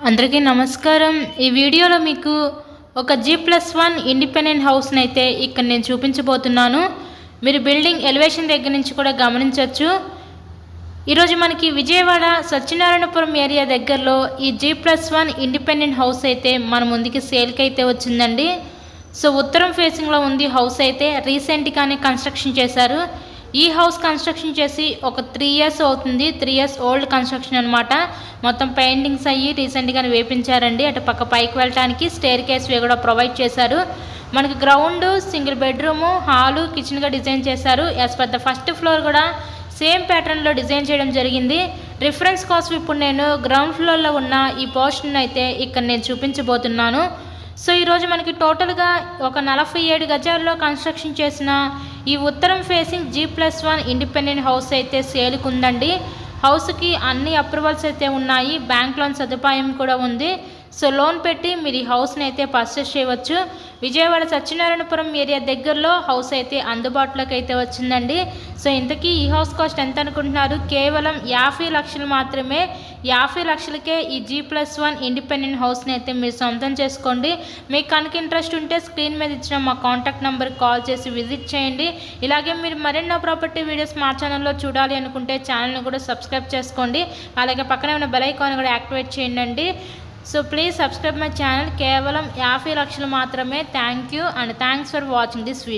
అందరికీ నమస్కారం. ఈ వీడియోలో మీకు ఒక G+1 ఇండిపెండెంట్ హౌస్ని అయితే ఇక్కడ నేను చూపించబోతున్నాను. మీరు బిల్డింగ్ ఎలివేషన్ దగ్గర నుంచి కూడా గమనించవచ్చు. ఈరోజు మనకి విజయవాడ సత్యనారాయణపురం ఏరియా దగ్గరలో ఈ G+1 ఇండిపెండెంట్ హౌస్ అయితే మన ముందుకి సేల్కి అయితే వచ్చిందండి. సో ఉత్తరం ఫేసింగ్లో ఉంది హౌస్ అయితే. రీసెంట్గానే కన్స్ట్రక్షన్ చేశారు. ఈ హౌస్ కన్స్ట్రక్షన్ చేసి ఒక 3 years అవుతుంది. 3 years ఓల్డ్ కన్స్ట్రక్షన్ అనమాట. మొత్తం పెయింటింగ్స్ అయ్యి రీసెంట్గానే వేపించారండి. అటు పక్క పైకి వెళ్ళడానికి స్టేర్ కేస్ వే కూడా ప్రొవైడ్ చేశారు. మనకి గ్రౌండ్, సింగిల్ బెడ్రూము, హాలు, కిచెన్గా డిజైన్ చేశారు. As per the first floor కూడా సేమ్ ప్యాటర్న్లో డిజైన్ చేయడం జరిగింది. రిఫరెన్స్ కోసం ఇప్పుడు నేను గ్రౌండ్ ఫ్లోర్లో ఉన్న ఈ పోర్షన్ అయితే ఇక్కడ నేను చూపించబోతున్నాను. సో ఈరోజు మనకి టోటల్గా ఒక 47 గజాల్లో కన్స్ట్రక్షన్ చేసిన ఈ ఉత్తరం ఫేసింగ్ G+1 ఇండిపెండెంట్ హౌస్ అయితే సేల్కి ఉందండి. హౌస్కి అన్ని అప్రూవల్స్ అయితే ఉన్నాయి. బ్యాంక్ లోన్ సదుపాయం కూడా ఉంది. సో లోన్ పెట్టి మీరు ఈ హౌస్ని అయితే పర్చేస్ చేయవచ్చు. విజయవాడ సత్యనారాయణపురం ఏరియా దగ్గరలో హౌస్ అయితే అందుబాటులోకి అయితే వచ్చిందండి. సో ఇంతకీ ఈ హౌస్ కాస్ట్ ఎంత అనుకుంటున్నారు? కేవలం 50 లక్షలు మాత్రమే. 50 లక్షలకే ఈ G+1 ఇండిపెండెంట్ హౌస్ని అయితే మీరు సొంతం చేసుకోండి. మీకు కనుక ఇంట్రెస్ట్ ఉంటే స్క్రీన్ మీద ఇచ్చిన మా కాంటాక్ట్ నెంబర్కి కాల్ చేసి విజిట్ చేయండి. ఇలాగే మీరు మరెన్నో ప్రాపర్టీ వీడియోస్ మా ఛానల్లో చూడాలి అనుకుంటే ఛానల్ని కూడా సబ్స్క్రైబ్ చేసుకోండి. అలాగే పక్కనే ఉన్న బెల్ ఐకాన్ కూడా యాక్టివేట్ చేయండి. So please subscribe my channel. కేవలం 50 లక్షలు మాత్రమే. Thank you and thanks for watching this video.